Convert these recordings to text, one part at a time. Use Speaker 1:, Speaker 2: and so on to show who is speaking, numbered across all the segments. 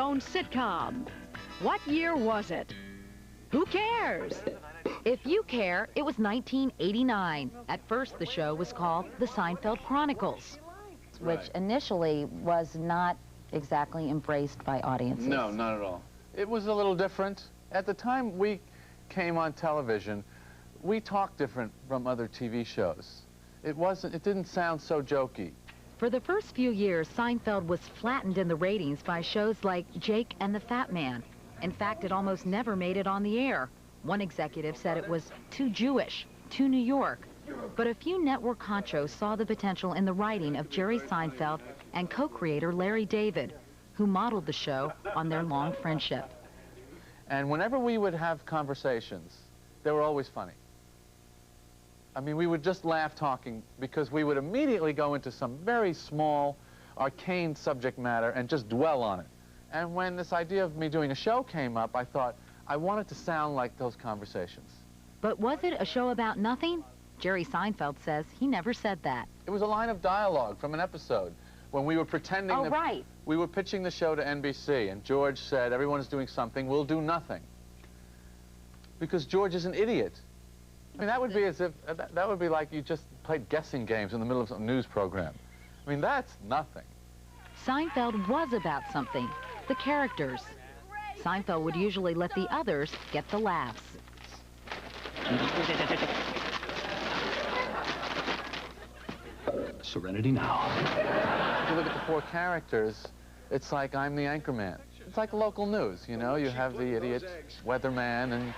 Speaker 1: own sitcom. What year was it? Who cares?
Speaker 2: If you care, it was 1989. At first, the show was called The Seinfeld Chronicles, which initially was not exactly embraced by audiences.
Speaker 3: No, not at all. It was a little different. At the time we came on television, we talked different from other TV shows. It didn't sound so jokey.
Speaker 2: For the first few years, Seinfeld was flattened in the ratings by shows like Jake and the Fat Man. In fact, it almost never made it on the air. One executive said it was too Jewish, too New York. But a few network honchos saw the potential in the writing of Jerry Seinfeld and co-creator Larry David, who modeled the show on their long friendship.
Speaker 3: And whenever we would have conversations, they were always funny. I mean, we would just laugh talking because we would immediately go into some very small, arcane subject matter and just dwell on it. And when this idea of me doing a show came up, I thought I wanted to sound like those conversations.
Speaker 2: But was it a show about nothing? Jerry Seinfeld says he never said that.
Speaker 3: It was a line of dialogue from an episode when we were pretending that
Speaker 2: right.
Speaker 3: We were pitching the show to NBC, and George said, everyone's doing something, we'll do nothing. Because George is an idiot. I mean, that would be as if, that would be like you just played guessing games in the middle of some news program. I mean, that's nothing.
Speaker 2: Seinfeld was about something, the characters. Seinfeld would usually let the others get the laughs.
Speaker 4: Serenity now.
Speaker 3: If you look at the four characters, it's like I'm the anchorman. It's like local news, you know? You have the idiot weatherman and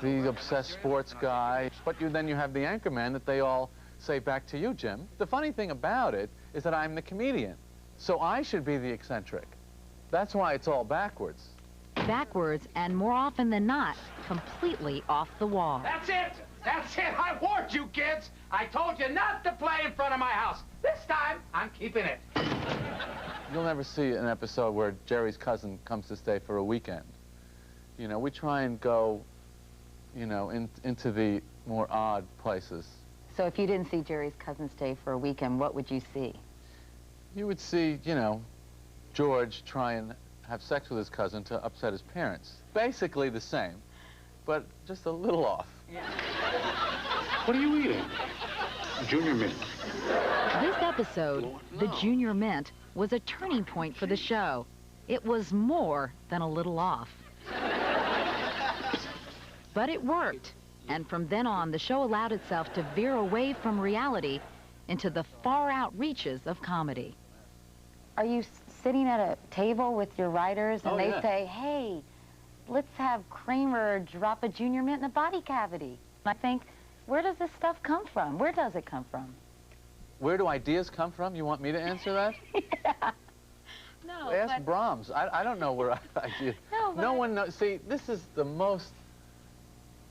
Speaker 3: the obsessed sports guy, but then you have the anchorman that they all say back to you, Jim. The funny thing about it is that I'm the comedian, so I should be the eccentric. That's why it's all backwards.
Speaker 2: Backwards, and more often than not, completely off the wall.
Speaker 5: That's it! That's it! I warned you kids! I told you not to play in front of my house. This time, I'm keeping it.
Speaker 3: You'll never see an episode where Jerry's cousin comes to stay for a weekend. You know, we try and go, you know, into the more odd places.
Speaker 2: So if you didn't see Jerry's cousin stay for a weekend, what would you see?
Speaker 3: You would see, you know, George try and have sex with his cousin to upset his parents. Basically the same, but just a little off.
Speaker 2: Yeah.
Speaker 4: What are you eating? Junior Mint.
Speaker 2: This episode, The Junior Mint, was a turning point for the show. It was more than a little off. But it worked. And from then on, the show allowed itself to veer away from reality into the far-out reaches of comedy. Are you sitting at a table with your writers and they say, hey, let's have Kramer drop a Junior Mint in a body cavity? And I think, where does this stuff come from? Where does it come from?
Speaker 3: Where do ideas come from? You want me to answer that?
Speaker 2: Yeah. No,
Speaker 3: Ask Brahms. I don't know where ideas... No one knows. See, this is the most...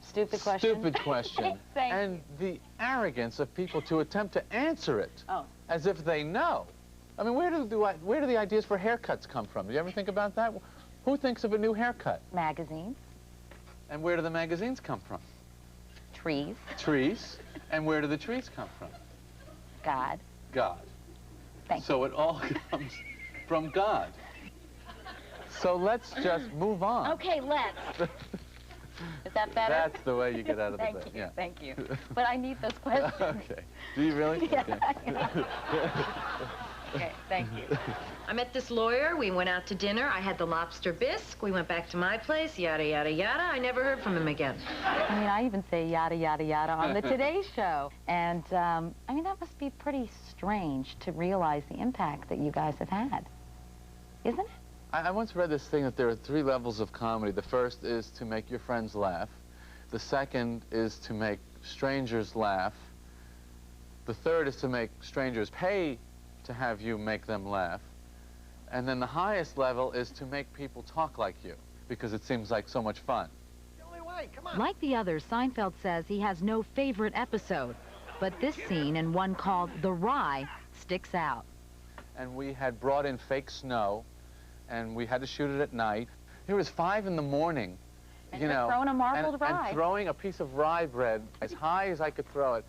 Speaker 2: Stupid question.
Speaker 3: Stupid question. And the arrogance of people to attempt to answer it as if they know. I mean, where do the ideas for haircuts come from? Do you ever think about that? Who thinks of a new haircut?
Speaker 2: Magazines.
Speaker 3: And where do the magazines come from?
Speaker 2: Trees.
Speaker 3: Trees. And where do the trees come from?
Speaker 2: God.
Speaker 3: God.
Speaker 2: Thank you.
Speaker 3: So it all comes from God. So let's just move on.
Speaker 2: Okay, let's. Is that better?
Speaker 3: That's the way you get out of the bed.
Speaker 2: Thank you, thank you. But I need those questions.
Speaker 3: Okay. Do you really?
Speaker 2: Yeah.
Speaker 3: Okay.
Speaker 6: Okay, thank you. I met this lawyer. We went out to dinner. I had the lobster bisque. We went back to my place, yada, yada, yada. I never heard from him again.
Speaker 2: I mean, I even say yada, yada, yada on the Today Show. And, I mean, that must be pretty strange to realize the impact that you guys have had. Isn't it?
Speaker 3: I once read this thing that there are 3 levels of comedy. The first is to make your friends laugh. The second is to make strangers laugh. The third is to make strangers pay to have you make them laugh. And then the highest level is to make people talk like you, because it seems like so much fun.
Speaker 5: The only way, come on.
Speaker 2: Like the others, Seinfeld says he has no favorite episode. But this scene, and one called The Rye, sticks out.
Speaker 3: And we had brought in fake snow, and we had to shoot it at night. It was 5 in the morning,
Speaker 2: and you know, throwing a marbled rye.
Speaker 3: And throwing a piece of rye bread as high as I could throw it.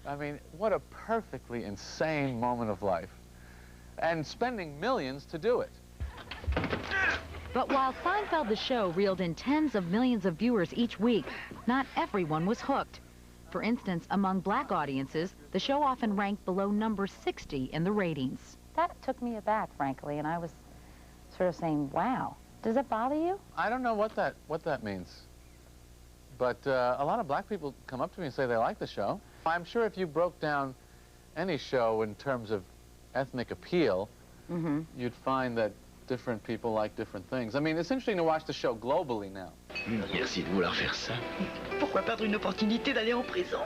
Speaker 3: I mean, what a perfectly insane moment of life. And spending millions to do it.
Speaker 2: But while Seinfeld the show reeled in tens of millions of viewers each week, not everyone was hooked. For instance, among black audiences, the show often ranked below number 60 in the ratings.
Speaker 7: That took me aback, frankly, and I was sort of saying, wow. Does it bother you?
Speaker 3: I don't know what that means. But a lot of black people come up to me and say they like the show. I'm sure if you broke down any show in terms of ethnic appeal, you'd find that different people like different things. I mean, it's interesting to watch the show globally now.
Speaker 8: Merci de vouloir faire ça. Pourquoi perdre une opportunité d'aller en prison?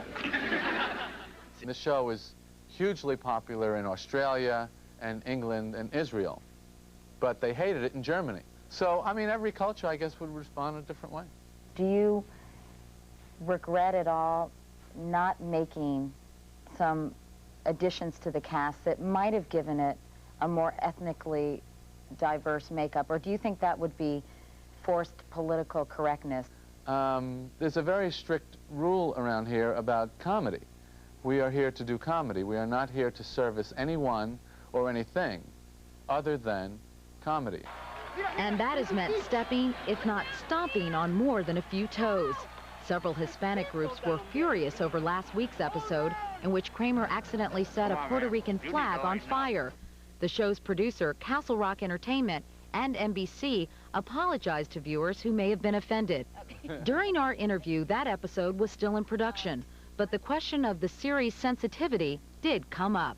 Speaker 3: The show is hugely popular in Australia and England and Israel, but they hated it in Germany. So, I mean, every culture, I guess, would respond in a different way.
Speaker 7: Do you regret at all not making some additions to the cast that might have given it a more ethnically diverse makeup, or do you think that would be forced political correctness?
Speaker 3: There's a very strict rule around here about comedy. We are here to do comedy. We are not here to service anyone or anything other than comedy.
Speaker 2: And that has meant stepping, if not stomping, on more than a few toes. Several Hispanic groups were furious over last week's episode, in which Kramer accidentally set a Puerto Rican flag on fire. The show's producer, Castle Rock Entertainment, and NBC apologized to viewers who may have been offended. During our interview, that episode was still in production, but the question of the series' sensitivity did come up.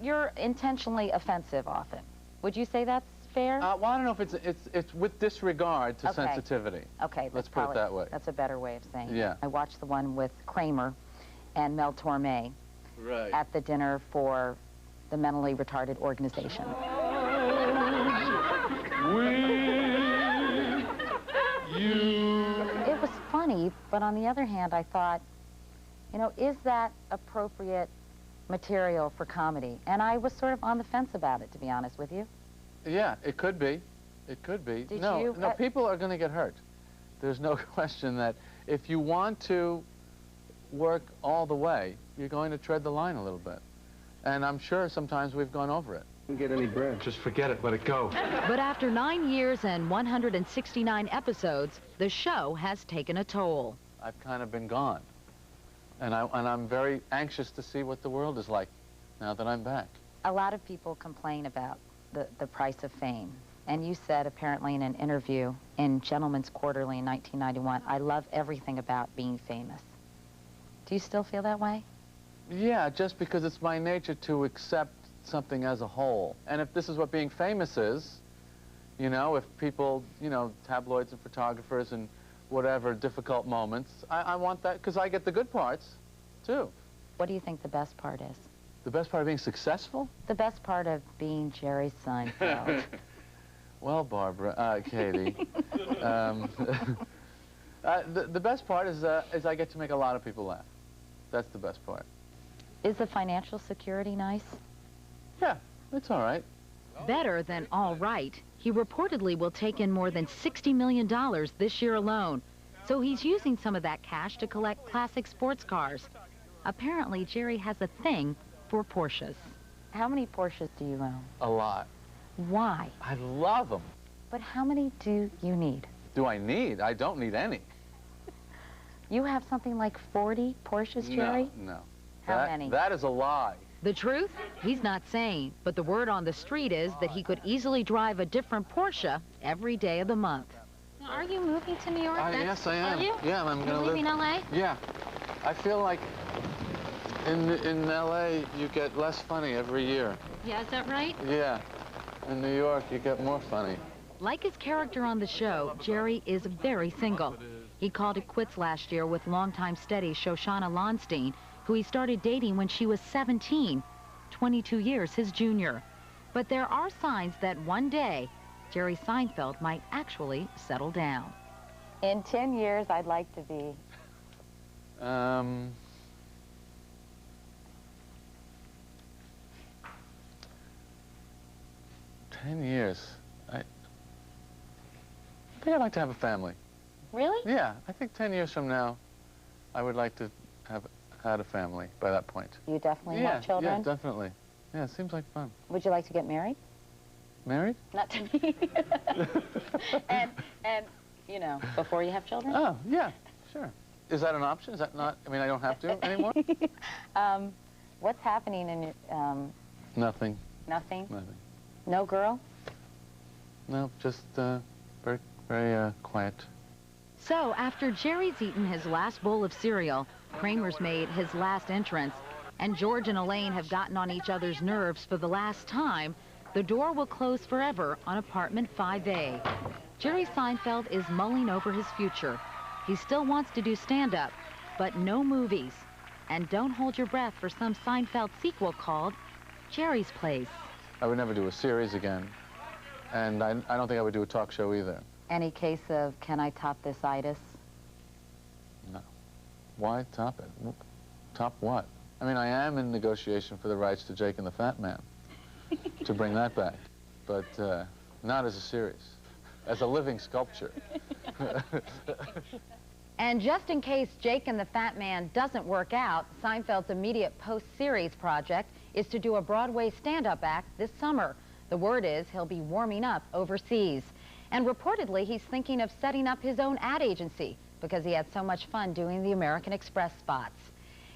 Speaker 7: You're intentionally offensive often. Would you say that's fair?
Speaker 3: Well, I don't know if it's with disregard to
Speaker 7: Okay.
Speaker 3: sensitivity.
Speaker 7: Okay,
Speaker 3: Let's put it that way.
Speaker 7: That's a better way of saying
Speaker 3: Yeah.
Speaker 7: it. I watched the one with Kramer and Mel Torme
Speaker 3: Right.
Speaker 7: at the dinner for the mentally retarded organization. It was funny, but on the other hand, I thought, you know, is that appropriate material for comedy? And I was sort of on the fence about it, to be honest with you.
Speaker 3: Yeah, it could be. It could be.
Speaker 7: Did
Speaker 3: no,
Speaker 7: you-
Speaker 3: no, people are going to get hurt. There's no question that if you want to work all the way, you're going to tread the line a little bit. And I'm sure sometimes we've gone over it.
Speaker 4: Don't get any bread. Just forget it. Let it go.
Speaker 2: But after 9 years and 169 episodes, the show has taken a toll.
Speaker 3: I've kind of been gone. And I'm very anxious to see what the world is like now that I'm back.
Speaker 7: A lot of people complain about the price of fame. And you said, apparently in an interview in Gentleman's Quarterly in 1991, I love everything about being famous. Do you still feel that way?
Speaker 3: Yeah, just because it's my nature to accept something as a whole. And if this is what being famous is, you know, if people, you know, tabloids and photographers and whatever difficult moments, I want that because I get the good parts, too.
Speaker 7: What do you think the best part is?
Speaker 3: The best part of being successful?
Speaker 7: The best part of being Jerry Seinfeld.
Speaker 3: Well, Barbara, Katie, the best part is I get to make a lot of people laugh. That's the best part.
Speaker 7: Is the financial security nice?
Speaker 3: Yeah, it's all right.
Speaker 2: Better than all right. He reportedly will take in more than $60 million this year alone. So he's using some of that cash to collect classic sports cars. Apparently, Jerry has a thing for Porsches.
Speaker 7: How many Porsches do you own?
Speaker 3: A lot.
Speaker 7: Why?
Speaker 3: I love them.
Speaker 7: But how many do you need?
Speaker 3: Do I need? I don't need any.
Speaker 7: You have something like 40 Porsches, Jerry?
Speaker 3: No.
Speaker 7: How many?
Speaker 3: That is a lie.
Speaker 2: The truth? He's not saying, but the word on the street is that he could easily drive a different Porsche every day of the month.
Speaker 9: Are you moving to New York?
Speaker 3: Yes, I am.
Speaker 9: Are you?
Speaker 3: Yeah, and I'm
Speaker 9: You're
Speaker 3: going to live.
Speaker 9: leaving L.A.?
Speaker 3: Yeah. I feel like in L.A. you get less funny every year.
Speaker 9: Yeah, is that right?
Speaker 3: Yeah. In New York you get more funny.
Speaker 2: Like his character on the show, Jerry is very single. He called it quits last year with longtime steady Shoshana Lonstein, who he started dating when she was 17, 22 years his junior. But there are signs that one day, Jerry Seinfeld might actually settle down.
Speaker 7: In 10 years, I'd like to be.
Speaker 3: 10 years. I think I'd like to have a family.
Speaker 7: Really?
Speaker 3: Yeah, I think 10 years from now, I would like to have had a family by that point.
Speaker 7: You definitely want children?
Speaker 3: Yeah, definitely. Yeah, it seems like fun.
Speaker 7: Would you like to get married?
Speaker 3: Married?
Speaker 7: Not to me. and, you know, before you have children?
Speaker 3: Oh, yeah, sure. Is that an option? Is that not, I mean, I don't have to anymore?
Speaker 7: What's happening in your,
Speaker 3: Nothing.
Speaker 7: Nothing?
Speaker 3: Nothing.
Speaker 7: No girl?
Speaker 3: No, just very, very quiet.
Speaker 2: So, after Jerry's eaten his last bowl of cereal, Kramer's made his last entrance, and George and Elaine have gotten on each other's nerves for the last time, the door will close forever on apartment 5A. Jerry Seinfeld is mulling over his future. He still wants to do stand-up, but no movies. And don't hold your breath for some Seinfeld sequel called Jerry's Place.
Speaker 3: I would never do a series again, and I don't think I would do a talk show either.
Speaker 7: Any case of can I top this itis?
Speaker 3: No. Why top it? Top what? I mean, I am in negotiation for the rights to Jake and the Fat Man, to bring that back, but not as a series, as a living sculpture.
Speaker 2: And just in case Jake and the Fat Man doesn't work out, Seinfeld's immediate post-series project is to do a Broadway stand-up act this summer. The word is he'll be warming up overseas. And reportedly, he's thinking of setting up his own ad agency because he had so much fun doing the American Express spots.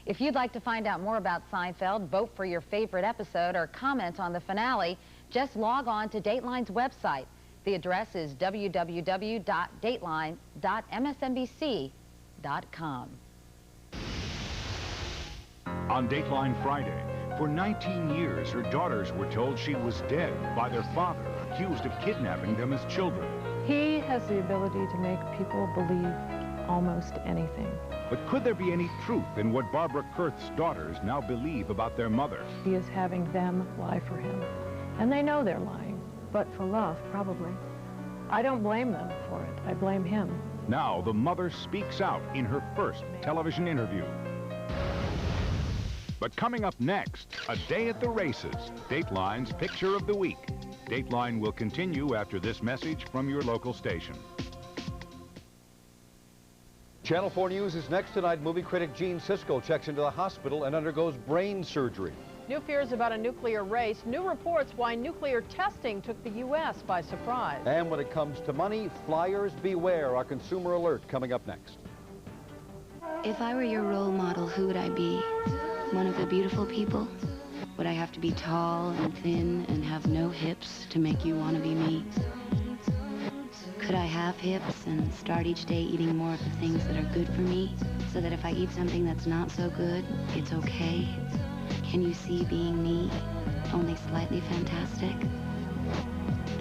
Speaker 2: If you'd like to find out more about Seinfeld, vote for your favorite episode, or comment on the finale, just log on to Dateline's website. The address is www.dateline.msnbc.com.
Speaker 10: On Dateline Friday, for 19 years, her daughters were told she was dead by their father, accused of kidnapping them as children.
Speaker 11: He has the ability to make people believe almost anything.
Speaker 10: But could there be any truth in what Barbara Kurth's daughters now believe about their mother?
Speaker 11: He is having them lie for him. And they know they're lying, but for love, probably. I don't blame them for it. I blame him.
Speaker 10: Now the mother speaks out in her first television interview. But coming up next, a day at the races, Dateline's Picture of the Week. Dateline will continue after this message from your local station.
Speaker 12: Channel 4 News is next tonight. Movie critic Gene Siskel checks into the hospital and undergoes brain surgery.
Speaker 13: New fears about a nuclear race. New reports why nuclear testing took the U.S. by surprise.
Speaker 12: And when it comes to money, flyers beware. Our consumer alert coming up next.
Speaker 14: If I were your role model, who would I be? One of the beautiful people? Would I have to be tall and thin and have no hips to make you want to be me? Could I have hips and start each day eating more of the things that are good for me, so that if I eat something that's not so good, it's okay? Can you see being me, only slightly fantastic,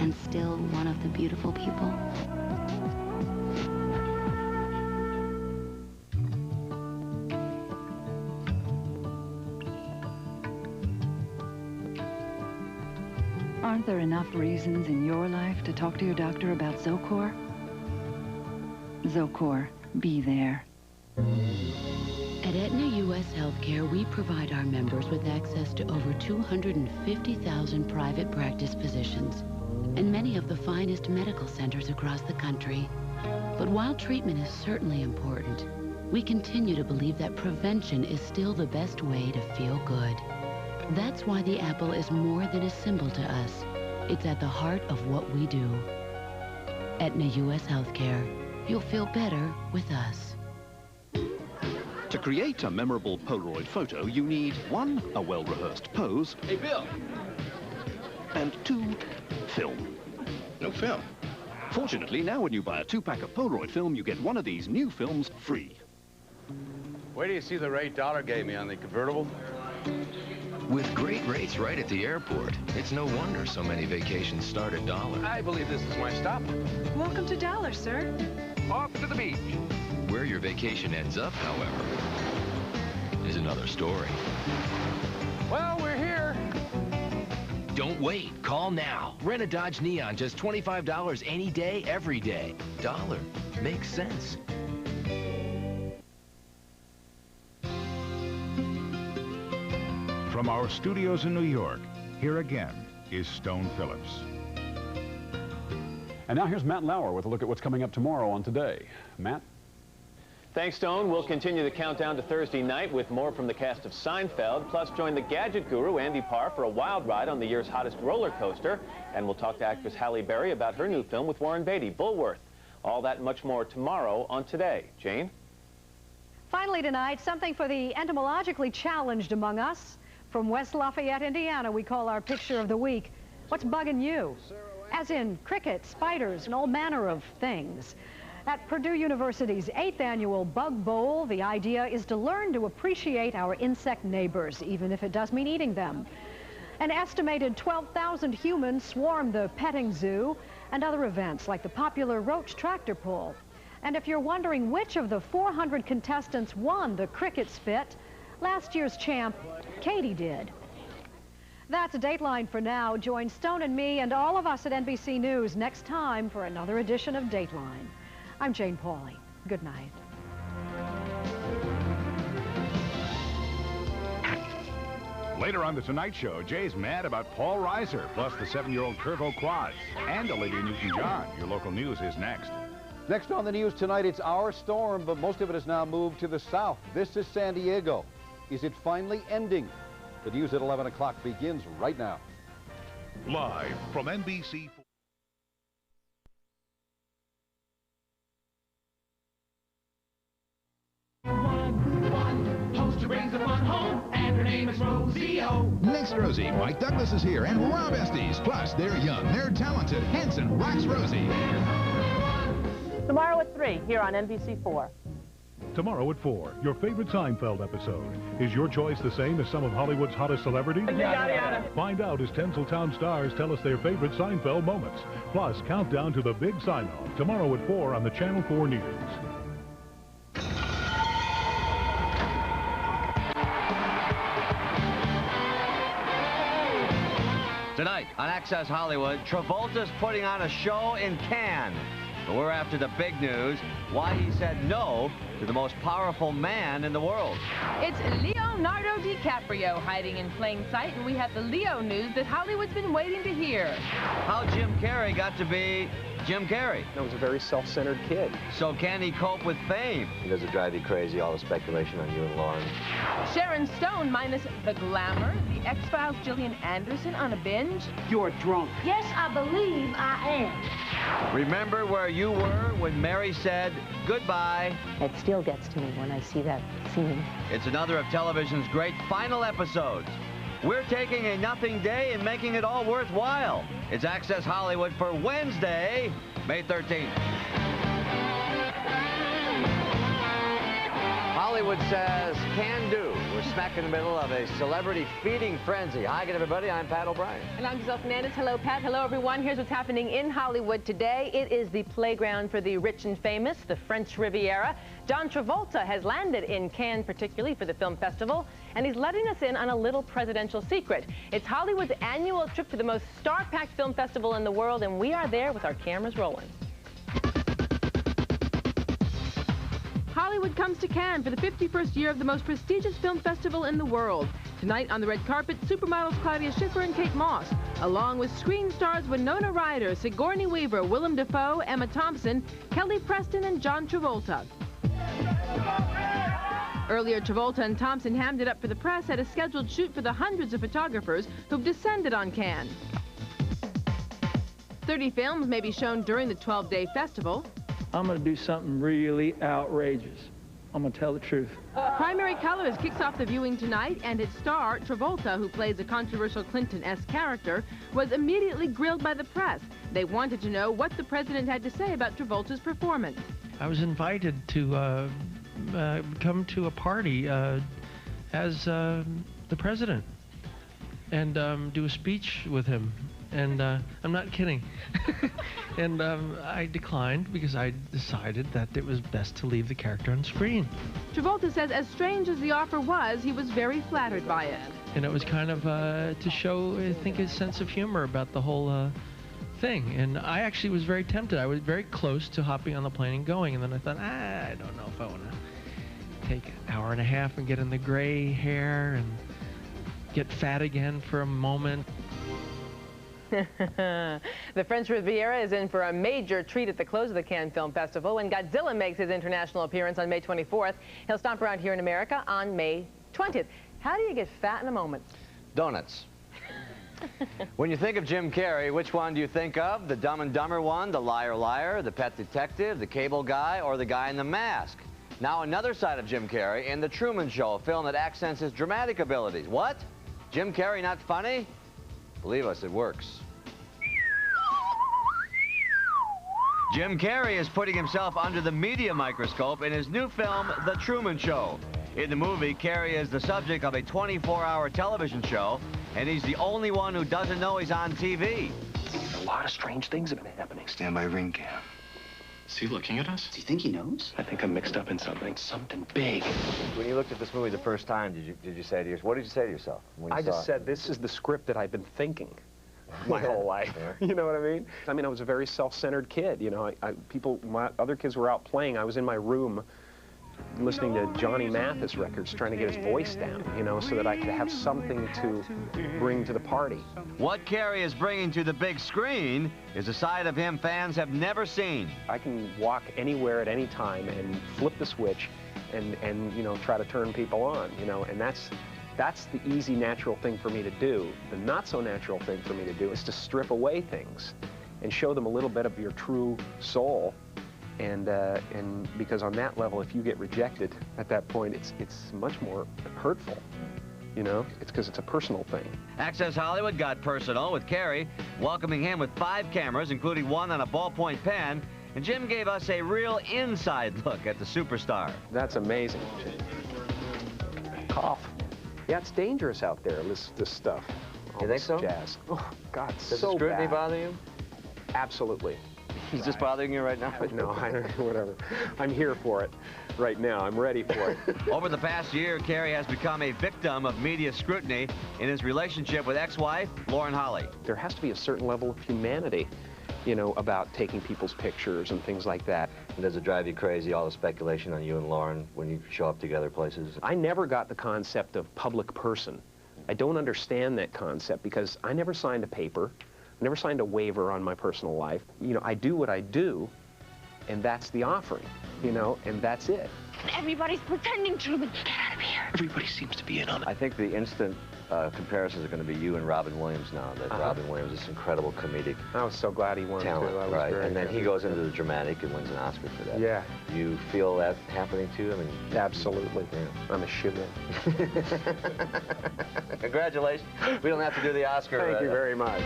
Speaker 14: and still one of the beautiful people?
Speaker 15: Aren't there enough reasons in your life to talk to your doctor about Zocor? Zocor, be there.
Speaker 16: At Aetna U.S. Healthcare, we provide our members with access to over 250,000 private practice physicians and many of the finest medical centers across the country. But while treatment is certainly important, we continue to believe that prevention is still the best way to feel good. That's why the apple is more than a symbol to us. It's at the heart of what we do. Aetna U.S. Healthcare. You'll feel better with us.
Speaker 17: To create a memorable Polaroid photo, you need 1, a well-rehearsed pose.
Speaker 5: Hey, Bill.
Speaker 17: And 2, film.
Speaker 5: No film.
Speaker 17: Fortunately, now when you buy a 2-pack of Polaroid film, you get one of these new films free.
Speaker 5: Where do you see the rate Dollar gave me on the convertible?
Speaker 18: With great rates right at the airport, it's no wonder so many vacations start at Dollar.
Speaker 5: I believe this is my stop.
Speaker 19: Welcome to Dollar, sir.
Speaker 5: Off to the beach.
Speaker 18: Where your vacation ends up, however, is another story.
Speaker 5: Well, we're here.
Speaker 18: Don't wait. Call now. Rent a Dodge Neon, just $25 any day, every day. Dollar. Makes sense.
Speaker 10: From our studios in New York, here again is Stone Phillips.
Speaker 20: And now here's Matt Lauer with a look at what's coming up tomorrow on Today. Matt? Thanks, Stone. We'll continue the countdown to Thursday night with more from the cast of Seinfeld. Plus, join the gadget guru, Andy Parr, for a wild ride on the year's hottest roller coaster. And we'll talk to actress Halle Berry about her new film with Warren Beatty, Bulworth. All that and much more tomorrow on Today. Jane?
Speaker 13: Finally tonight, something for the entomologically challenged among us. From West Lafayette, Indiana, we call our picture of the week, What's Bugging You? As in crickets, spiders, and all manner of things. At Purdue University's 8th annual Bug Bowl, the idea is to learn to appreciate our insect neighbors, even if it does mean eating them. An estimated 12,000 humans swarm the petting zoo and other events like the popular roach tractor pull. And if you're wondering which of the 400 contestants won the cricket spit, last year's champ, Katie, did. That's a Dateline for now. Join Stone and me and all of us at NBC News next time for another edition of Dateline. I'm Jane Pauley. Good night.
Speaker 10: Later on The Tonight Show, Jay's mad about Paul Reiser, plus the 7-year-old Curvo quads. And Olivia Newton-John. Your local news is next.
Speaker 12: Next on the news tonight, it's our storm, but most of it has now moved to the south. This is San Diego. Is it finally ending? The news at 11 o'clock begins right now.
Speaker 10: Live from NBC.
Speaker 5: Brings the fun home, and her name is Rosie O.
Speaker 21: Next Rosie, Mike Douglas is here, and Rob Estes. Plus, they're young, they're talented. Henson rocks Rosie.
Speaker 22: Tomorrow at 3, here on NBC4.
Speaker 10: Tomorrow at 4, your favorite Seinfeld episode. Is your choice the same as some of Hollywood's hottest celebrities?
Speaker 22: Yada, yada.
Speaker 10: Find out as Tinseltown stars tell us their favorite Seinfeld moments. Plus, countdown to the big sign-off. Tomorrow at 4 on the Channel 4 News.
Speaker 23: Tonight on Access Hollywood, Travolta's putting on a show in Cannes. But we're after the big news, why he said no to the most powerful man in the world.
Speaker 24: It's Leonardo DiCaprio hiding in plain sight, and we have the Leo news that Hollywood's been waiting to hear.
Speaker 23: How Jim Carrey got to be Jim Carrey.
Speaker 25: That was a very self-centered kid.
Speaker 23: So can he cope with fame?
Speaker 26: Does it drive you crazy, all the speculation on you and Lauren?
Speaker 24: Sharon Stone minus the glamour, the X-Files Gillian Anderson on a binge.
Speaker 25: You're drunk.
Speaker 27: Yes, I believe I am.
Speaker 23: Remember where you were when Mary said goodbye?
Speaker 28: It still gets to me when I see that scene.
Speaker 23: It's another of television's great final episodes. We're taking a nothing day and making it all worthwhile. It's Access Hollywood for Wednesday, May 13th. Hollywood says can do. We're smack in the middle of a celebrity feeding frenzy. Hi again, everybody. I'm Pat O'Brien.
Speaker 24: And I'm Giselle Fernandez. Hello, Pat. Hello, everyone. Here's what's happening in Hollywood today. It is the playground for the rich and famous, the French Riviera. John Travolta has landed in Cannes, particularly for the film festival, and he's letting us in on a little presidential secret. It's Hollywood's annual trip to the most star-packed film festival in the world, and we are there with our cameras rolling. Hollywood comes to Cannes for the 51st year of the most prestigious film festival in the world. Tonight on the red carpet, supermodels Claudia Schiffer and Kate Moss, along with screen stars Winona Ryder, Sigourney Weaver, Willem Dafoe, Emma Thompson, Kelly Preston, and John Travolta. Earlier, Travolta and Thompson hammed it up for the press at a scheduled shoot for the hundreds of photographers who've descended on Cannes. 30 films may be shown during the 12-day festival.
Speaker 29: I'm going to do something really outrageous. I'm going to tell the truth.
Speaker 24: Primary Colors kicks off the viewing tonight, and its star, Travolta, who plays a controversial Clinton-esque character, was immediately grilled by the press. They wanted to know what the president had to say about Travolta's performance.
Speaker 30: I was invited to come to a party as the president and do a speech with him. And I'm not kidding. And I declined because I decided that it was best to leave the character on screen.
Speaker 24: Travolta says as strange as the offer was, he was very flattered by it.
Speaker 30: And it was kind of to show, I think, a sense of humor about the whole thing. And I actually was very tempted. I was very close to hopping on the plane and going. And then I thought, I don't know if I want to take an hour and a half and get in the gray hair and get fat again for a moment.
Speaker 24: The French Riviera is in for a major treat at the close of the Cannes Film Festival when Godzilla makes his international appearance on May 24th. He'll stomp around here in America on May 20th. How do you get fat in a moment?
Speaker 23: Donuts. When you think of Jim Carrey, which one do you think of? The Dumb and Dumber one, the Liar Liar, the Pet Detective, the Cable Guy, or the Guy in the Mask? Now another side of Jim Carrey in The Truman Show, a film that accents his dramatic abilities. What? Jim Carrey not funny? Believe us, it works. Jim Carrey is putting himself under the media microscope in his new film, The Truman Show. In the movie, Carrey is the subject of a 24-hour television show, and he's the only one who doesn't know he's on TV.
Speaker 25: A lot of strange things have been happening.
Speaker 1: Stand by ring cam.
Speaker 25: Is he looking at us?
Speaker 1: Do you think he knows?
Speaker 25: I think I'm mixed up in something. Something big.
Speaker 23: When you looked at this movie the first time, did you say to yourself, what did you say to yourself? When you
Speaker 25: I
Speaker 23: saw
Speaker 25: just said, this is the script that I've been thinking my whole life.
Speaker 23: Yeah.
Speaker 25: You know what I mean? I mean, I was a very self-centered kid. You know, my other kids were out playing. I was in my room listening to Johnny Mathis records, trying to get his voice down, you know, so that I could have something to bring to the party.
Speaker 23: What Carrey is bringing to the big screen is a side of him fans have never seen.
Speaker 25: I can walk anywhere at any time and flip the switch and you know, try to turn people on, you know, and that's the easy, natural thing for me to do. The not so natural thing for me to do is to strip away things and show them a little bit of your true soul. And because on that level, if you get rejected at that point, it's much more hurtful, you know? It's because it's a personal thing.
Speaker 23: Access Hollywood got personal with Carrey, welcoming him with 5 cameras, including one on a ballpoint pen, and Jim gave us a real inside look at the superstar.
Speaker 25: That's amazing. Cough. Yeah, it's dangerous out there, this stuff.
Speaker 23: You think so?
Speaker 25: Jazz. Oh, God,
Speaker 23: Does
Speaker 25: so
Speaker 23: the scrutiny
Speaker 25: bad.
Speaker 23: bother you?
Speaker 25: Absolutely.
Speaker 23: Is this bothering you right now?
Speaker 25: No, I don't know, whatever. I'm here for it right now. I'm ready for it.
Speaker 23: Over the past year, Carrey has become a victim of media scrutiny in his relationship with ex-wife Lauren Holly.
Speaker 25: There has to be a certain level of humanity, you know, about taking people's pictures and things like that.
Speaker 26: And does it drive you crazy, all the speculation on you and Lauren when you show up together places?
Speaker 25: I never got the concept of public person. I don't understand that concept because I never signed a paper. I never signed a waiver on my personal life. You know, I do what I do, and that's the offering, you know, and that's it.
Speaker 27: Everybody's pretending to get out of here.
Speaker 25: Everybody seems to be in on it.
Speaker 26: I think the instant comparisons are going to be you and Robin Williams now. That Robin Williams is incredible comedic
Speaker 25: I was so glad he won
Speaker 26: talent,
Speaker 25: too. I was
Speaker 26: right?
Speaker 25: very
Speaker 26: And then
Speaker 25: happy.
Speaker 26: he goes into the dramatic and wins an Oscar for that.
Speaker 25: Yeah.
Speaker 26: You feel that happening too? I mean,
Speaker 25: absolutely.
Speaker 26: Yeah.
Speaker 25: I'm a shoo-in.
Speaker 23: Congratulations. We don't have to do the Oscar.
Speaker 25: Thank you very much.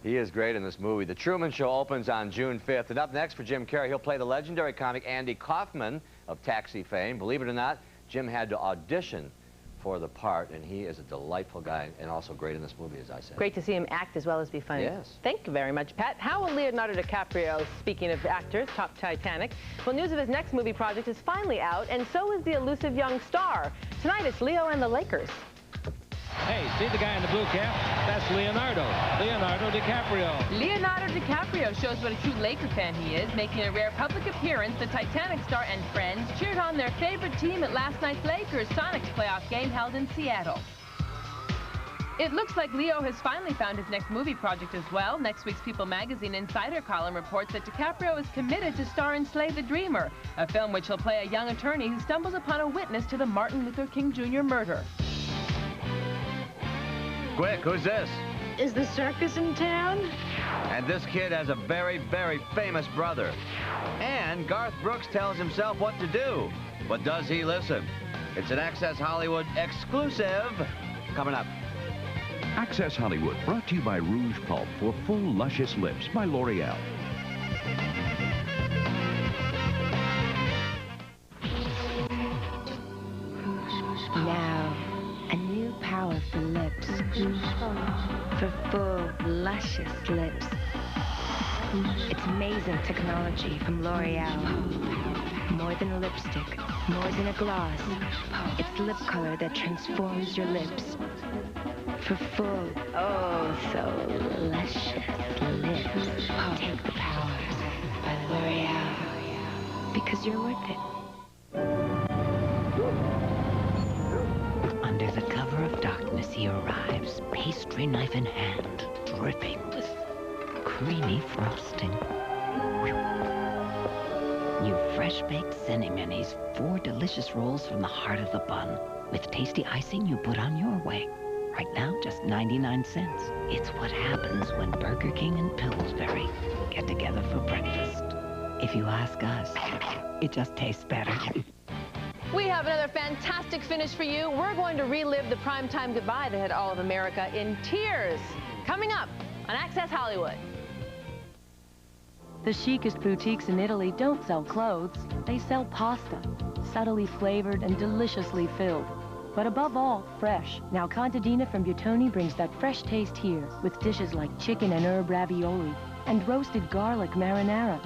Speaker 23: He is great in this movie. The Truman Show opens on June 5th. And up next for Jim Carrey, he'll play the legendary comic Andy Kaufman of Taxi fame. Believe it or not, Jim had to audition for the part, and he is a delightful guy and also great in this movie, as I said.
Speaker 24: Great to see him act as well as be funny.
Speaker 23: Yes.
Speaker 24: Thank you very much, Pat. How will Leonardo DiCaprio, speaking of actors, top Titanic? Well, news of his next movie project is finally out, and so is the elusive young star. Tonight, it's Leo and the Lakers.
Speaker 2: Hey, see the guy in the blue cap? That's Leonardo DiCaprio.
Speaker 3: Leonardo DiCaprio shows what a true Laker fan he is. Making a rare public appearance, the Titanic star and friends cheered on their favorite team at last night's Lakers Sonics playoff game held in Seattle. It looks like Leo has finally found his next movie project as well. Next week's People magazine Insider column reports that DiCaprio is committed to star in Slay the Dreamer, a film which will play a young attorney who stumbles upon a witness to the Martin Luther King Jr. murder.
Speaker 23: Quick, who's this?
Speaker 27: Is the circus in town?
Speaker 23: And this kid has a very, very famous brother. And Garth Brooks tells himself what to do. But does he listen? It's an Access Hollywood exclusive coming up.
Speaker 10: Access Hollywood, brought to you by Rouge Pulp for full, luscious lips by L'Oreal.
Speaker 4: Now, a new power for lips. For full, luscious lips. It's amazing technology from L'Oreal. More than a lipstick, more than a gloss. It's lip color that transforms your lips. For full, oh so luscious lips. Take the power by L'Oreal. Because you're worth it.
Speaker 6: Under the cover of darkness,
Speaker 1: as he arrives, pastry knife in hand, dripping with creamy frosting. New fresh-baked Zenny-Minis, 4 delicious rolls from the heart of the bun, with tasty icing you put on your way. Right now, just 99 cents. It's what happens when Burger King and Pillsbury get together for breakfast. If you ask us, it just tastes better.
Speaker 24: We have another fantastic finish for you. We're going to relive the primetime goodbye that had all of America in tears. Coming up on Access Hollywood.
Speaker 6: The chicest boutiques in Italy don't sell clothes. They sell pasta, subtly flavored and deliciously filled. But above all, fresh. Now Contadina from Buitoni brings that fresh taste here with dishes like chicken and herb ravioli and roasted garlic marinara.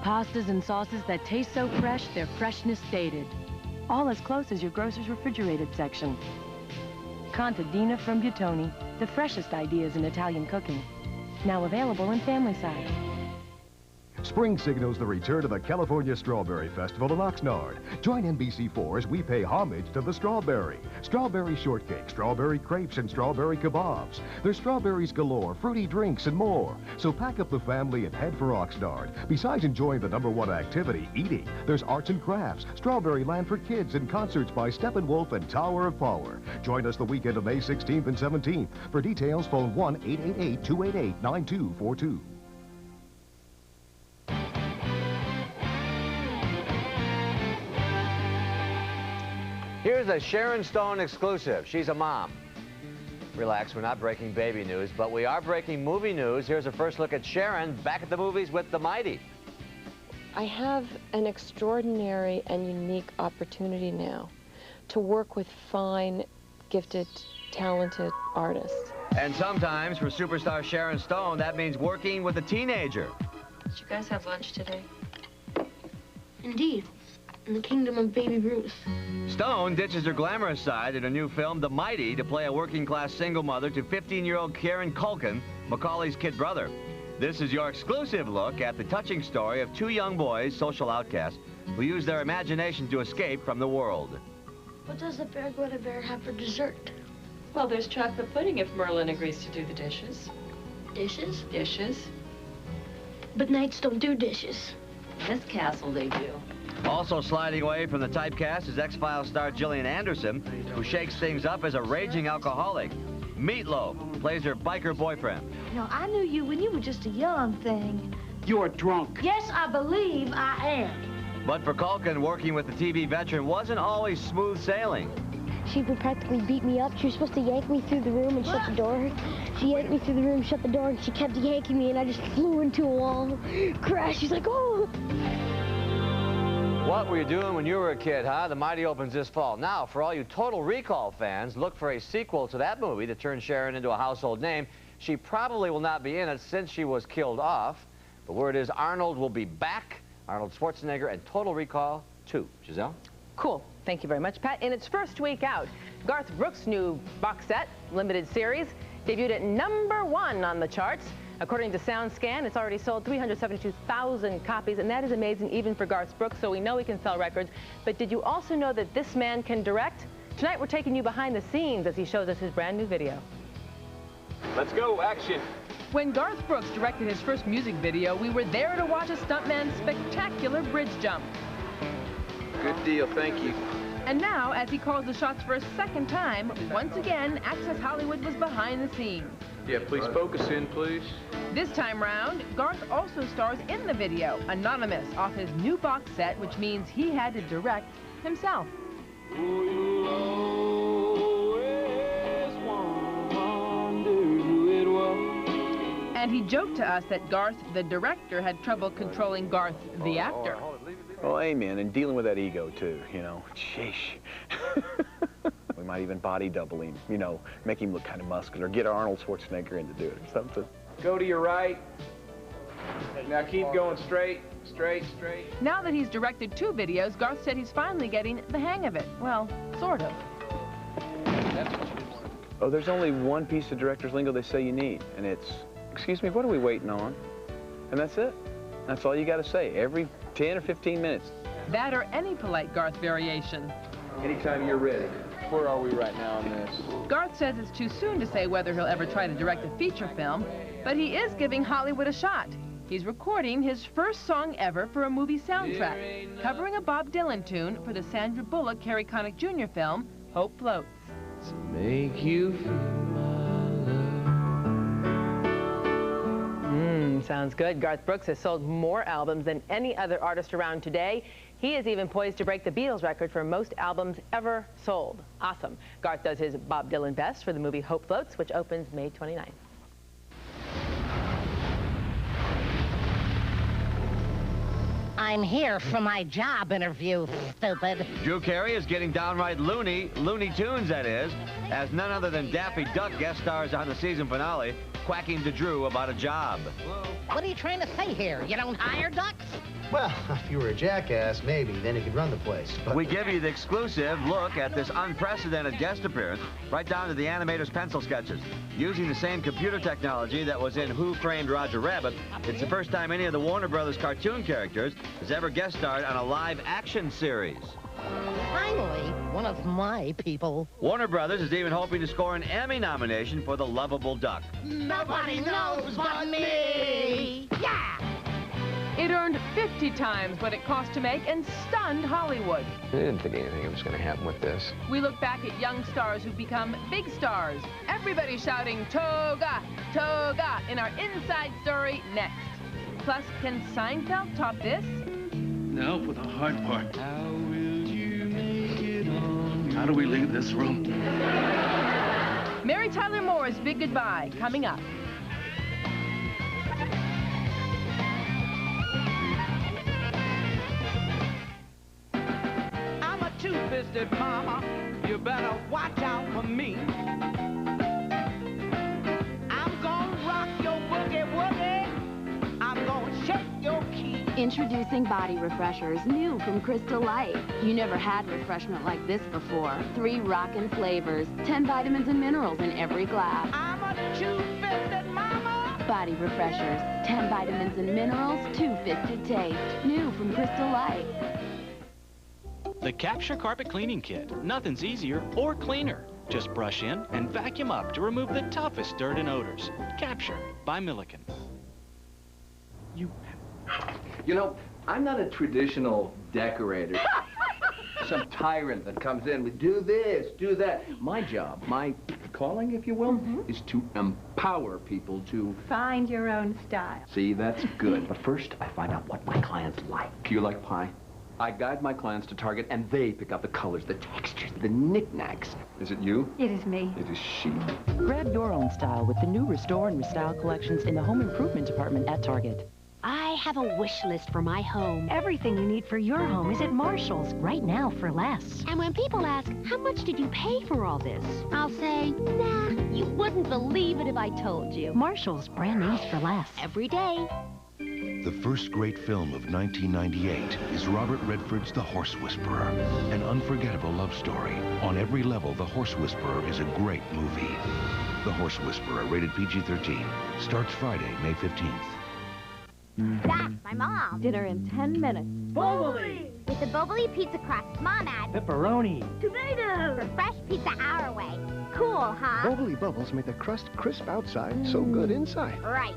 Speaker 6: Pastas and sauces that taste so fresh, their freshness stated. All as close as your grocer's refrigerated section. Contadina from Buitoni, the freshest ideas in Italian cooking. Now available in family size.
Speaker 7: Spring signals the return of the California Strawberry Festival in Oxnard. Join NBC4 as we pay homage to the strawberry. Strawberry shortcake, strawberry crepes, and strawberry kebabs. There's strawberries galore, fruity drinks, and more. So pack up the family and head for Oxnard. Besides enjoying the #1 activity, eating, there's arts and crafts, Strawberry Land for kids, and concerts by Steppenwolf and Tower of Power. Join us the weekend of May 16th and 17th. For details, phone 1-888-288-9242.
Speaker 23: Here's a Sharon Stone exclusive. She's a mom. Relax, we're not breaking baby news, but we are breaking movie news. Here's a first look at Sharon back at the movies with The Mighty.
Speaker 8: I have an extraordinary and unique opportunity now to work with fine, gifted, talented artists.
Speaker 23: And sometimes for superstar Sharon Stone, that means working with a teenager.
Speaker 27: Did you guys have lunch today? Indeed. In the kingdom of Baby Ruth.
Speaker 23: Stone ditches her glamorous side in her new film, The Mighty, to play a working-class single mother to 15-year-old Kieran Culkin, Macaulay's kid brother. This is your exclusive look at the touching story of 2 young boys, social outcasts, who use their imagination to escape from the world.
Speaker 27: What does the bear go to bear have for dessert?
Speaker 28: Well, there's chocolate pudding if Merlin agrees to do the dishes.
Speaker 27: Dishes?
Speaker 28: Dishes.
Speaker 27: But knights don't do dishes.
Speaker 28: In this castle, they do.
Speaker 23: Also sliding away from the typecast is X-Files star Gillian Anderson, who shakes things up as a raging alcoholic. Meatloaf plays her biker boyfriend.
Speaker 27: You know, I knew you when you were just a young thing.
Speaker 9: You're drunk.
Speaker 27: Yes, I believe I am.
Speaker 23: But for Culkin, working with the TV veteran wasn't always smooth sailing.
Speaker 27: She would practically beat me up. She was supposed to yank me through the room and shut the door. She yanked me through the room, shut the door, and she kept yanking me, and I just flew into a wall. Crash. She's like, oh.
Speaker 23: What were you doing when you were a kid, huh? The Mighty opens this fall. Now, for all you Total Recall fans, look for a sequel to that movie that turned Sharon into a household name. She probably will not be in it since she was killed off. The word is Arnold will be back. Arnold Schwarzenegger and Total Recall 2. Giselle?
Speaker 24: Cool. Thank you very much, Pat. In its first week out, Garth Brooks' new box set, limited series, debuted at #1 on the charts. According to SoundScan, it's already sold 372,000 copies, and that is amazing even for Garth Brooks, so we know he can sell records. But did you also know that this man can direct? Tonight, we're taking you behind the scenes as he shows us his brand new video.
Speaker 20: Let's go, action.
Speaker 3: When Garth Brooks directed his first music video, we were there to watch a stuntman's spectacular bridge jump.
Speaker 20: Good deal, thank you.
Speaker 3: And now, as he calls the shots for a second time, once again, Access Hollywood was behind the scenes.
Speaker 20: Yeah, please focus in, please.
Speaker 3: This time round, Garth also stars in the video, anonymous, off his new box set, which means he had to direct himself. And he joked to us that Garth, the director, had trouble controlling Garth, the actor.
Speaker 25: Well, amen, and dealing with that ego, too, you know. Sheesh. We might even body double him, you know, make him look kind of muscular, get Arnold Schwarzenegger in to do it or something. Go to your right. Now keep going straight, straight, straight.
Speaker 3: Now that he's directed 2 videos, Garth said he's finally getting the hang of it. Well, sort of.
Speaker 25: Oh, there's only one piece of director's lingo they say you need, and it's, excuse me, what are we waiting on? And that's it. That's all you got to say every 10 or 15 minutes.
Speaker 3: That or any polite Garth variation.
Speaker 9: Anytime you're ready. Where are we right now on this?
Speaker 3: Garth says it's too soon to say whether he'll ever try to direct a feature film, but he is giving Hollywood a shot. He's recording his first song ever for a movie soundtrack, covering a Bob Dylan tune for the Sandra Bullock, Harry Connick Jr. film, Hope Floats.
Speaker 2: To make you feel my love.
Speaker 24: Sounds good. Garth Brooks has sold more albums than any other artist around today. He is even poised to break the Beatles record for most albums ever sold. Awesome. Garth does his Bob Dylan best for the movie Hope Floats, which opens May 29th.
Speaker 11: I'm here for my job interview, stupid.
Speaker 23: Drew Carey is getting downright Looney Tunes, that is, as none other than Daffy Duck guest stars on the season finale, quacking to Drew about a job.
Speaker 11: What are you trying to say here? You don't hire ducks?
Speaker 12: Well, if you were a jackass, maybe. Then you could run the place. But
Speaker 23: We give you the exclusive look at this unprecedented guest appearance, right down to the animator's pencil sketches. Using the same computer technology that was in Who Framed Roger Rabbit, it's the first time any of the Warner Brothers cartoon characters has ever guest starred on a live action series.
Speaker 11: Finally, one of my people.
Speaker 23: Warner Brothers is even hoping to score an Emmy nomination for The Lovable Duck.
Speaker 11: Nobody knows but me. Yeah!
Speaker 3: It earned 50 times what it cost to make and stunned Hollywood.
Speaker 9: I didn't think anything was going to happen with this.
Speaker 3: We look back at young stars who've become big stars. Everybody shouting, Toga, Toga, in our Inside Story next. Plus, can Seinfeld top this?
Speaker 13: Now for the hard part. How will you make it on? How do we leave this room?
Speaker 3: Mary Tyler Moore's Big Goodbye, coming up.
Speaker 14: I'm a two-fisted mama. You better watch out for me. I'm gonna rock your boogie-woogie. I'm gonna shake your key.
Speaker 15: Introducing body refreshers, new from Crystal Light. You never had refreshment like this before. 3 rockin' flavors, 10 vitamins and minerals in every glass.
Speaker 14: I'm a two-fisted mama.
Speaker 15: Body refreshers, 10 vitamins and minerals, 2-fisted taste. New from Crystal Light.
Speaker 16: The Capture Carpet Cleaning Kit. Nothing's easier or cleaner. Just brush in and vacuum up to remove the toughest dirt and odors. Capture by Milliken.
Speaker 9: You know, I'm not a traditional decorator. Some tyrant that comes in with do this, do that. My job, my calling, if you will, is to empower people to...
Speaker 17: Find your own style.
Speaker 9: See, that's good. But first, I find out what my clients like. You like pie? I guide my clients to Target, and they pick out the colors, the textures, the knickknacks. Is it you?
Speaker 17: It is me.
Speaker 9: It is she.
Speaker 18: Grab your own style with the new Restore and Restyle collections in the home improvement department at Target.
Speaker 19: I have a wish list for my home. Everything you need for your home is at Marshall's right now for less. And when people ask, how much did you pay for all this? I'll say, nah, you wouldn't believe it if I told you. Marshall's, brand names for less. Every day.
Speaker 31: The first great film of 1998 is Robert Redford's The Horse Whisperer, an unforgettable love story. On every level, The Horse Whisperer is a great movie. The Horse Whisperer, rated PG-13, starts Friday, May 15th.
Speaker 16: That's my mom.
Speaker 15: Dinner in 10 minutes.
Speaker 16: Boboli! With a Boboli pizza crust, Mom adds
Speaker 13: Pepperoni.
Speaker 16: tomato for fresh pizza our way. Cool, huh?
Speaker 12: Bubbly bubbles make the crust crisp outside, so good inside.
Speaker 16: Right.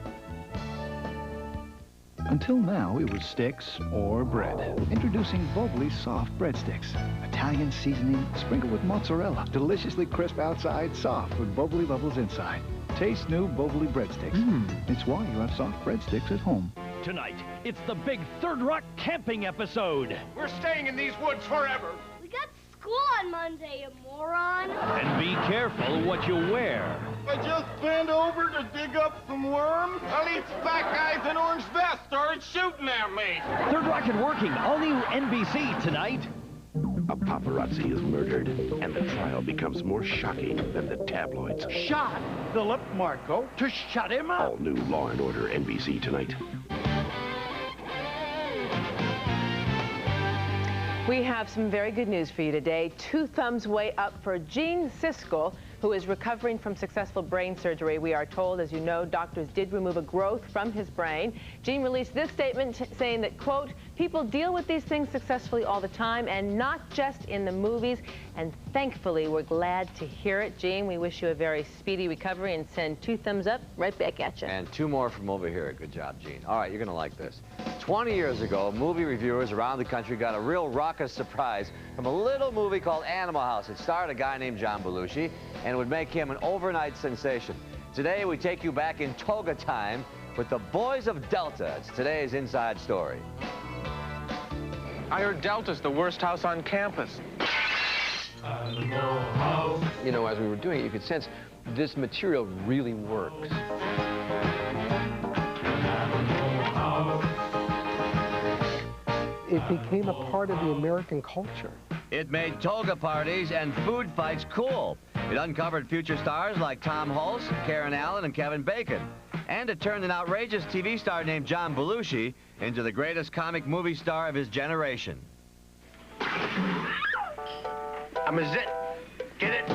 Speaker 21: Until now, it was sticks or bread. Introducing Boboli soft breadsticks. Italian seasoning, sprinkled with mozzarella.
Speaker 12: Deliciously crisp outside, soft with bubbly bubbles inside. Taste new Boboli breadsticks.
Speaker 21: It's why you have soft breadsticks at home.
Speaker 32: Tonight, it's the big Third Rock camping episode.
Speaker 5: We're staying in these woods forever.
Speaker 16: We got school on Monday, you moron.
Speaker 32: And be careful what you wear.
Speaker 5: I just bent over to dig up some worms. All these fat guys in orange vests started shooting at me.
Speaker 32: Third Rock and Working, all new NBC tonight.
Speaker 33: A paparazzi is murdered, and the trial becomes more shocking than the tabloids.
Speaker 32: Shot Philip Marco to shut him up.
Speaker 33: All new Law & Order NBC tonight.
Speaker 24: We have some very good news for you today. 2 thumbs way up for Gene Siskel, who is recovering from successful brain surgery. We are told, as you know, doctors did remove a growth from his brain. Gene released this statement saying that, quote, people deal with these things successfully all the time and not just in the movies. And thankfully, we're glad to hear it. Gene, we wish you a very speedy recovery and send 2 thumbs up right back at you.
Speaker 23: And 2 more from over here. Good job, Gene. All right, you're going to like this. 20 years ago, movie reviewers around the country got a real raucous surprise from a little movie called Animal House. It starred a guy named John Belushi, and it would make him an overnight sensation. Today, we take you back in toga time with the Boys of Delta. It's today's Inside Story.
Speaker 1: I heard Delta's the worst house on campus.
Speaker 9: You know, as we were doing it, you could sense this material really works.
Speaker 4: It became a part of the American culture.
Speaker 23: It made toga parties and food fights cool. It uncovered future stars like Tom Hulce, Karen Allen, and Kevin Bacon. And it turned an outrageous TV star named John Belushi into the greatest comic movie star of his generation.
Speaker 1: I'm a zit. Get it?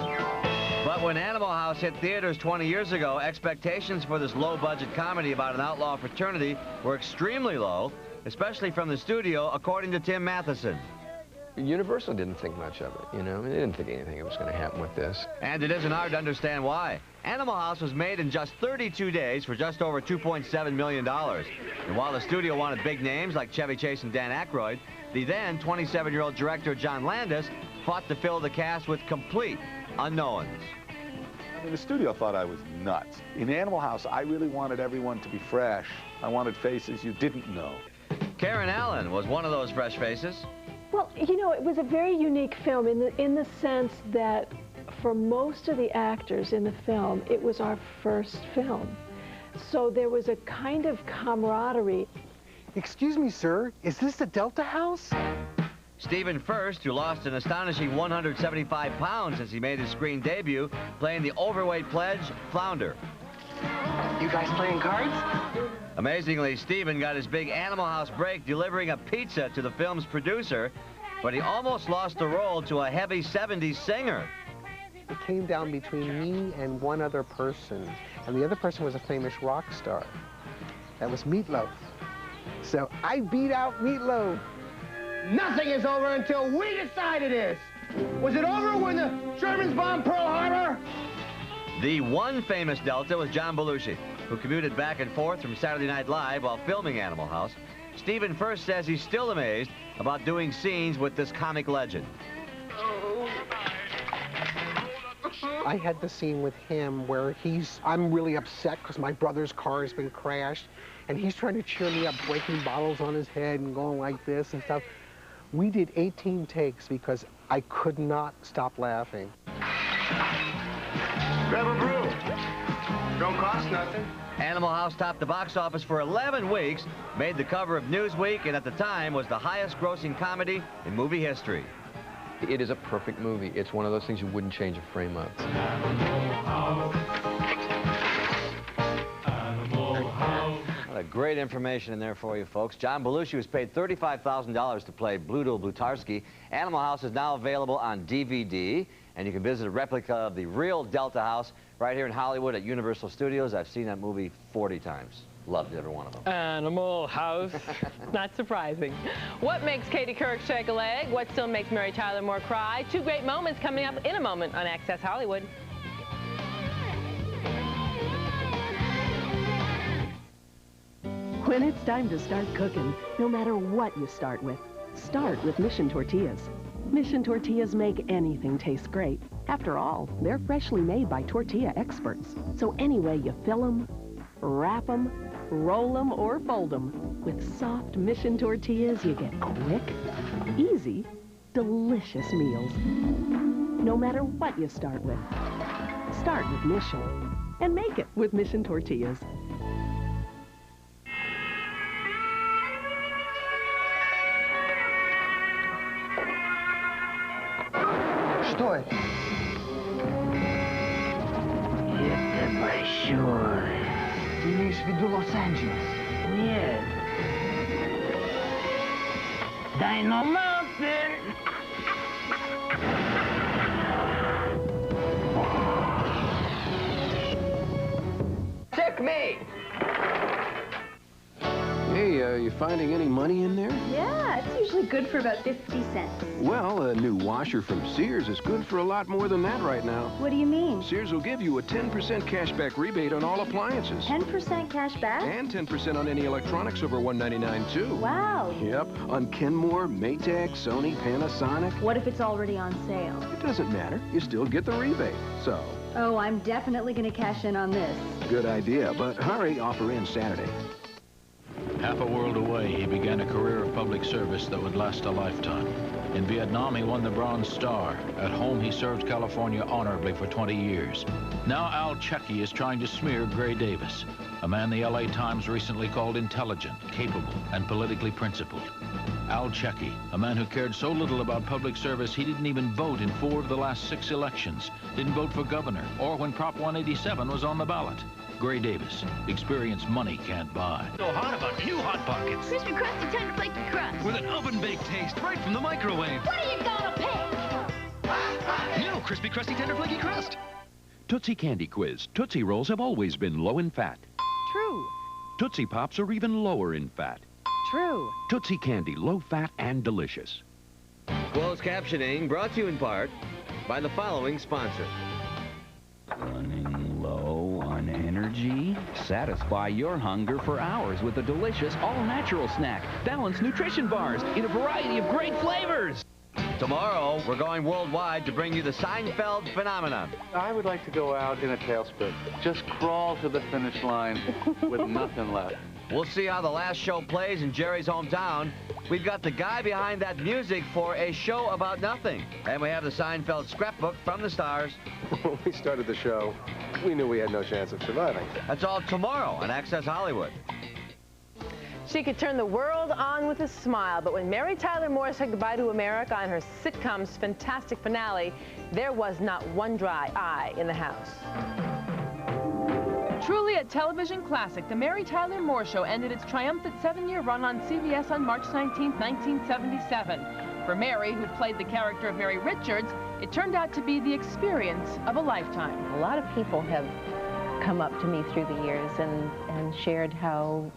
Speaker 23: But when Animal House hit theaters 20 years ago, expectations for this low-budget comedy about an outlaw fraternity were extremely low, especially from the studio, according to Tim Matheson.
Speaker 9: Universal didn't think much of it, you know? I mean, they didn't think anything was going to happen with this.
Speaker 23: And it isn't hard to understand why. Animal House was made in just 32 days for just over $2.7 million. And while the studio wanted big names like Chevy Chase and Dan Aykroyd, the then 27-year-old director John Landis fought to fill the cast with complete unknowns.
Speaker 6: I mean, the studio thought I was nuts. In Animal House, I really wanted everyone to be fresh. I wanted faces you didn't know.
Speaker 23: Karen Allen was one of those fresh faces.
Speaker 7: Well, you know, it was a very unique film in the sense that for most of the actors in the film, it was our first film. So there was a kind of camaraderie.
Speaker 4: Excuse me, sir, is this the Delta House?
Speaker 23: Stephen Furst, who lost an astonishing 175 pounds since he made his screen debut, playing the overweight pledge, Flounder.
Speaker 4: You guys playing cards?
Speaker 23: Amazingly, Stephen got his big Animal House break delivering a pizza to the film's producer, but he almost lost the role to a heavy 70s singer.
Speaker 4: It came down between me and one other person, and the other person was a famous rock star. That was Meatloaf. So I beat out Meatloaf.
Speaker 14: Nothing is over until we decide it is. Was it over when the Germans bombed Pearl Harbor?
Speaker 23: The one famous Delta was John Belushi, who commuted back and forth from Saturday Night Live while filming Animal House. Stephen Furst says he's still amazed about doing scenes with this comic legend.
Speaker 4: I had the scene with him where I'm really upset because my brother's car has been crashed, and he's trying to cheer me up, breaking bottles on his head and going like this and stuff. We did 18 takes because I could not stop laughing.
Speaker 14: Grab a brew. Don't cost nothing.
Speaker 23: Animal House topped the box office for 11 weeks, made the cover of Newsweek, and at the time was the highest-grossing comedy in movie history.
Speaker 9: It is a perfect movie. It's one of those things you wouldn't change a frame of.
Speaker 23: A lot of great information in there for you folks. John Belushi was paid $35,000 to play Bluto Blutarsky. Animal House is now available on DVD, and you can visit a replica of the real Delta House right here in Hollywood at Universal Studios. I've seen that movie 40 times. Loved every one of them.
Speaker 24: Animal House. Not surprising. What makes Katie Couric shake a leg? What still makes Mary Tyler Moore cry? 2 great moments coming up in a moment on Access Hollywood.
Speaker 18: When it's time to start cooking, no matter what you start with Mission Tortillas. Mission Tortillas make anything taste great. After all, they're freshly made by tortilla experts. So any way you fill them, wrap them, roll them, or fold them, with soft Mission Tortillas, you get quick, easy, delicious meals. No matter what you start with Mission. And make it with Mission Tortillas.
Speaker 14: Стой! Это большой. Ты имеешь в виду Лос-Анджелес? Нет. Dino Mountain!
Speaker 9: me.
Speaker 2: Hey, you finding any money in there?
Speaker 8: Yeah, it's usually good for about 50 cents.
Speaker 2: Well, a new washer from Sears is good for a lot more than that right now.
Speaker 8: What do you mean?
Speaker 2: Sears will give you a 10% cashback rebate on all appliances.
Speaker 8: 10% cash back?
Speaker 2: And 10% on any electronics over $199 too.
Speaker 8: Wow.
Speaker 2: Yep, on Kenmore, Maytag, Sony, Panasonic.
Speaker 8: What if it's already on sale?
Speaker 2: It doesn't matter. You still get the rebate. So.
Speaker 8: Oh, I'm definitely going to cash in on this.
Speaker 2: Good idea, but hurry, offer ends Saturday.
Speaker 13: Half a world away, he began a career of public service that would last a lifetime. In Vietnam, he won the Bronze Star. At home, he served California honorably for 20 years. Now Al Checky is trying to smear Gray Davis, a man the LA Times recently called intelligent, capable, and politically principled. Al Checky, a man who cared so little about public service he didn't even vote in 4 of the last 6 elections, didn't vote for governor, or when Prop 187 was on the ballot. Gray Davis, experience money can't buy.
Speaker 10: So hot about new Hot Pockets.
Speaker 15: Crispy, crusty, tender, flaky crust.
Speaker 10: With an oven-baked taste right from the microwave.
Speaker 15: What are you gonna pick?
Speaker 10: New Crispy, Crusty, Tender, Flaky Crust.
Speaker 11: Tootsie Candy Quiz. Tootsie Rolls have always been low in fat.
Speaker 3: True.
Speaker 11: Tootsie Pops are even lower in fat.
Speaker 3: True.
Speaker 11: Tootsie Candy, low fat and delicious.
Speaker 23: Closed captioning brought to you in part by the following sponsor.
Speaker 17: Running low on energy? Satisfy your hunger for hours with a delicious all-natural snack. Balanced nutrition bars in a variety of great flavors.
Speaker 23: Tomorrow, we're going worldwide to bring you the Seinfeld phenomenon.
Speaker 6: I would like to go out in a tailspin. Just crawl to the finish line with nothing left.
Speaker 23: We'll see how the last show plays in Jerry's hometown. We've got the guy behind that music for a show about nothing. And we have the Seinfeld scrapbook from the stars.
Speaker 6: When we started the show, we knew we had no chance of surviving.
Speaker 23: That's all tomorrow on Access Hollywood.
Speaker 24: She could turn the world on with a smile, but when Mary Tyler Moore said goodbye to America on her sitcom's fantastic finale, there was not one dry eye in the house.
Speaker 3: Truly a television classic, The Mary Tyler Moore Show ended its triumphant 7-year run on CBS on March 19, 1977. For Mary, who played the character of Mary Richards, it turned out to be the experience of a lifetime.
Speaker 20: A lot of people have come up to me through the years and shared how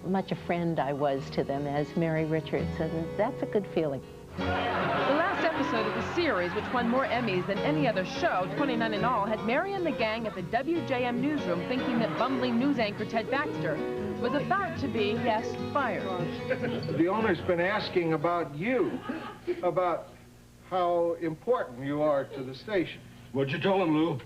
Speaker 20: much a friend I was to them as Mary Richards, and that's a good feeling.
Speaker 3: The last episode of the series, which won more Emmys than any other show, 29 in all, had Mary and the gang at the WJM newsroom thinking that bumbling news anchor Ted Baxter was about to be, yes, fired.
Speaker 22: The owner's been asking about you, about how important you are to the station.
Speaker 10: What'd you tell him, Lou?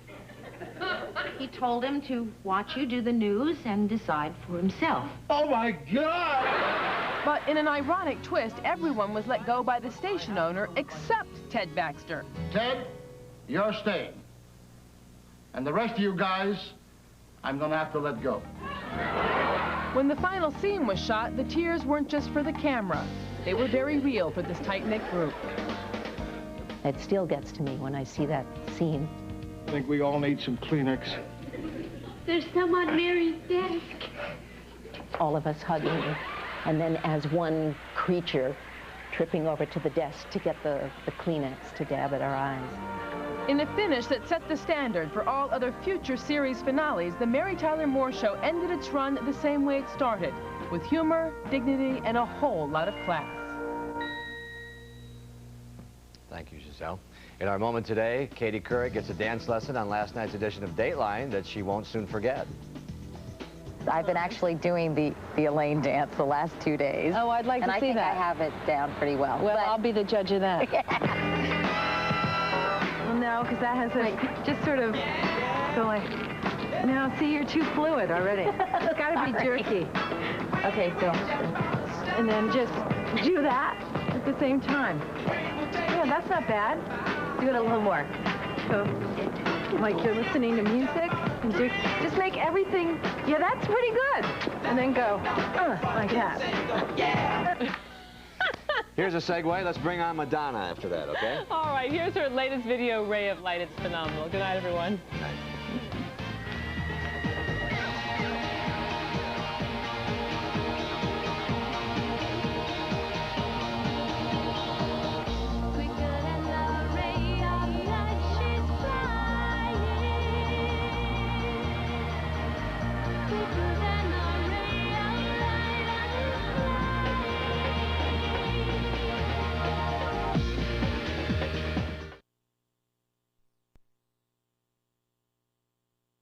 Speaker 19: He told him to watch you do the news and decide for himself.
Speaker 22: Oh, my God!
Speaker 3: But in an ironic twist, everyone was let go by the station owner except Ted Baxter.
Speaker 14: Ted, you're staying. And the rest of you guys, I'm going to have to let go.
Speaker 3: When the final scene was shot, the tears weren't just for the camera. They were very real for this tight-knit group.
Speaker 20: It still gets to me when I see that scene.
Speaker 22: I think we all need some Kleenex.
Speaker 19: There's some on Mary's desk.
Speaker 20: All of us hugging, and then as one creature tripping over to the desk to get the Kleenex to dab at our eyes.
Speaker 3: In a finish that set the standard for all other future series finales, the Mary Tyler Moore Show ended its run the same way it started, with humor, dignity, and a whole lot of class.
Speaker 23: Thank you, Giselle. In our moment today, Katie Couric gets a dance lesson on last night's edition of Dateline that she won't soon forget.
Speaker 20: I've been actually doing the Elaine dance the last 2 days.
Speaker 24: Oh, I'd like to see that.
Speaker 20: And I think I have it down pretty well.
Speaker 24: Well,
Speaker 20: but
Speaker 24: I'll be the judge of that. Well, no, because that has to just sort of go like, no, see, you're too fluid already. It's got to be jerky.
Speaker 20: Okay, so.
Speaker 24: And then just do that at the same time. Yeah, that's not bad. Do it a little more. So, like you're listening to music, and just make everything, yeah, that's pretty good. And then go, like that.
Speaker 23: Here's a segue. Let's bring on Madonna after that, okay?
Speaker 24: All right, here's her latest video, Ray of Light. It's phenomenal. Good night, everyone.
Speaker 23: Good night.